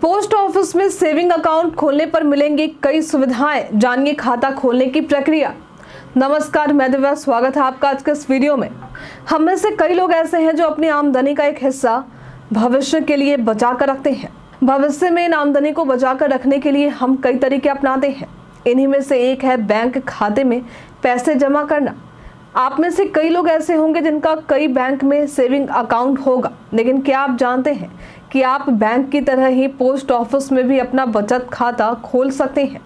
Post office में saving account खोलने पर मिलेंगी कई सुविधाएं, जानिए खाता खोलने की प्रक्रिया। नमस्कार, मैं दिव्या, स्वागत है आपका आज के इस वीडियो में। हम में से कई लोग ऐसे हैं जो अपनी आमदनी का एक हिस्सा भविष्य के लिए बचा कर रखते हैं। भविष्य में इन आमदनी को बचा कर रखने के लिए हम कई तरीके अपनाते हैं। इन्हीं में से एक है बैंक खाते में पैसे जमा करना। आप में से कई लोग ऐसे होंगे जिनका कई बैंक में सेविंग अकाउंट होगा, लेकिन क्या आप जानते हैं कि आप बैंक की तरह ही पोस्ट ऑफिस में भी अपना बचत खाता खोल सकते हैं?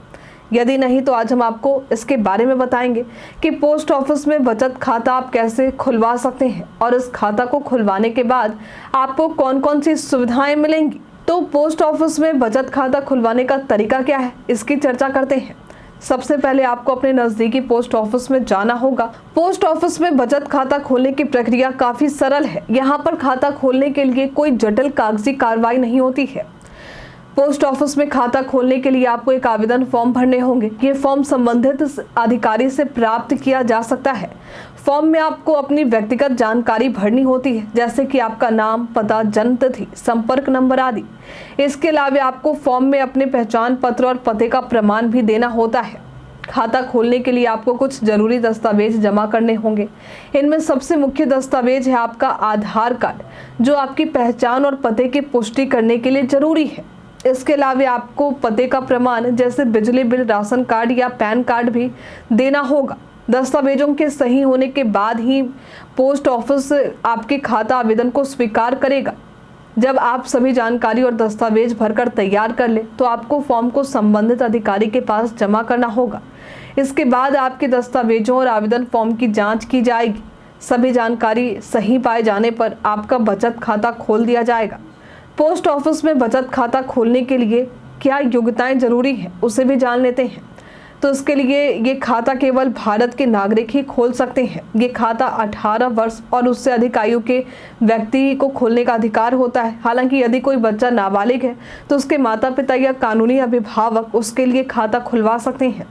यदि नहीं तो आज हम आपको इसके बारे में बताएंगे कि पोस्ट ऑफिस में बचत खाता आप कैसे खुलवा सकते हैं और इस खाता को खुलवाने के बाद आपको कौन कौन सी सुविधाएं मिलेंगी। तो पोस्ट ऑफिस में बचत खाता खुलवाने का तरीका क्या है, इसकी चर्चा करते हैं। सबसे पहले आपको अपने नजदीकी पोस्ट ऑफिस में जाना होगा। पोस्ट ऑफिस में बचत खाता खोलने की प्रक्रिया काफी सरल है। यहाँ पर खाता खोलने के लिए कोई जटिल कागजी कार्रवाई नहीं होती है। पोस्ट ऑफिस में खाता खोलने के लिए आपको एक आवेदन फॉर्म भरने होंगे। ये फॉर्म संबंधित अधिकारी से प्राप्त किया जा सकता है। फॉर्म में आपको अपनी व्यक्तिगत जानकारी भरनी होती है, जैसे कि आपका नाम, पता, जन्म तिथि, संपर्क नंबर आदि। इसके अलावा आपको फॉर्म में अपने पहचान पत्र और पते का प्रमाण भी देना होता है। खाता खोलने के लिए आपको कुछ जरूरी दस्तावेज जमा करने होंगे। इनमें सबसे मुख्य दस्तावेज है आपका आधार कार्ड, जो आपकी पहचान और पते की पुष्टि करने के लिए जरूरी है। इसके अलावा आपको पते का प्रमाण जैसे बिजली बिल, राशन कार्ड या पैन कार्ड भी देना होगा। दस्तावेजों के सही होने के बाद ही पोस्ट ऑफिस आपके खाता आवेदन को स्वीकार करेगा। जब आप सभी जानकारी और दस्तावेज भरकर तैयार कर ले तो आपको फॉर्म को संबंधित अधिकारी के पास जमा करना होगा। इसके बाद आपके दस्तावेजों और आवेदन फॉर्म की जांच की जाएगी। सभी जानकारी सही पाए जाने पर आपका बचत खाता खोल दिया जाएगा। पोस्ट ऑफिस में बचत खाता खोलने के लिए क्या योग्यताएं जरूरी हैं, उसे भी जान लेते हैं। तो इसके लिए ये खाता केवल भारत के नागरिक ही खोल सकते हैं। ये खाता 18 वर्ष और उससे अधिक आयु के व्यक्ति को खोलने का अधिकार होता है। हालांकि यदि कोई बच्चा नाबालिग है तो उसके माता पिता या कानूनी अभिभावक उसके लिए खाता खुलवा सकते हैं।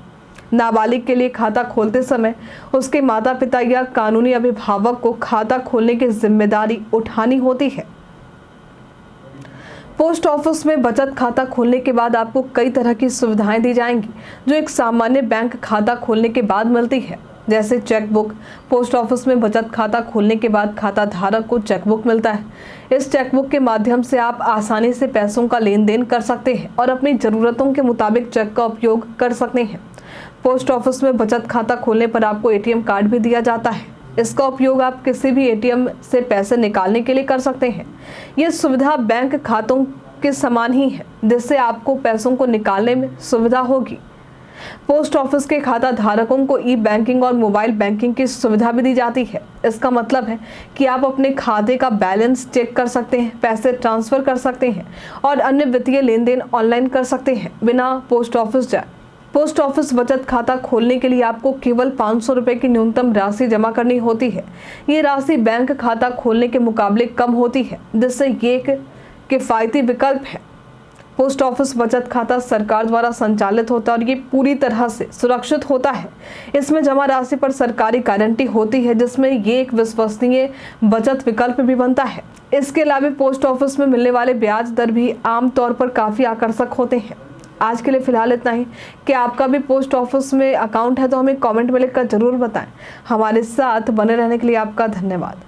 नाबालिग के लिए खाता खोलते समय उसके माता पिता या कानूनी अभिभावक को खाता खोलने की जिम्मेदारी उठानी होती है। पोस्ट ऑफिस में बचत खाता खोलने के बाद आपको कई तरह की सुविधाएं दी जाएंगी जो एक सामान्य बैंक खाता खोलने के बाद मिलती है, जैसे चेकबुक। पोस्ट ऑफिस में बचत खाता खोलने के बाद खाता धारक को चेकबुक मिलता है। इस चेकबुक के माध्यम से आप आसानी से पैसों का लेन देन कर सकते हैं और अपनी ज़रूरतों के मुताबिक चेक का उपयोग कर सकते हैं। पोस्ट ऑफिस में बचत खाता खोलने पर आपको एटीएम कार्ड भी दिया जाता है। इसका उपयोग आप किसी भी एटीएम से पैसे निकालने के लिए कर सकते हैं। ये सुविधा बैंक खातों के समान ही है, जिससे आपको पैसों को निकालने में सुविधा होगी। पोस्ट ऑफिस के खाता धारकों को ई बैंकिंग और मोबाइल बैंकिंग की सुविधा भी दी जाती है। इसका मतलब है कि आप अपने खाते का बैलेंस चेक कर सकते हैं, पैसे ट्रांसफर कर सकते हैं और अन्य वित्तीय लेन देन ऑनलाइन कर सकते हैं बिना पोस्ट ऑफिस जाए। पोस्ट ऑफिस बचत खाता खोलने के लिए आपको केवल 500 रुपये की न्यूनतम राशि जमा करनी होती है। ये राशि बैंक खाता खोलने के मुकाबले कम होती है, जिससे ये एक किफ़ायती विकल्प है। पोस्ट ऑफिस बचत खाता सरकार द्वारा संचालित होता है और ये पूरी तरह से सुरक्षित होता है। इसमें जमा राशि पर सरकारी गारंटी होती है, जिसमें ये एक विश्वसनीय बचत विकल्प भी बनता है। इसके अलावा पोस्ट ऑफिस में मिलने वाले ब्याज दर भी आमतौर पर काफ़ी आकर्षक होते हैं। आज के लिए फिलहाल इतना ही। कि आपका भी पोस्ट ऑफिस में अकाउंट है तो हमें कमेंट में लिखकर जरूर बताएं। हमारे साथ बने रहने के लिए आपका धन्यवाद।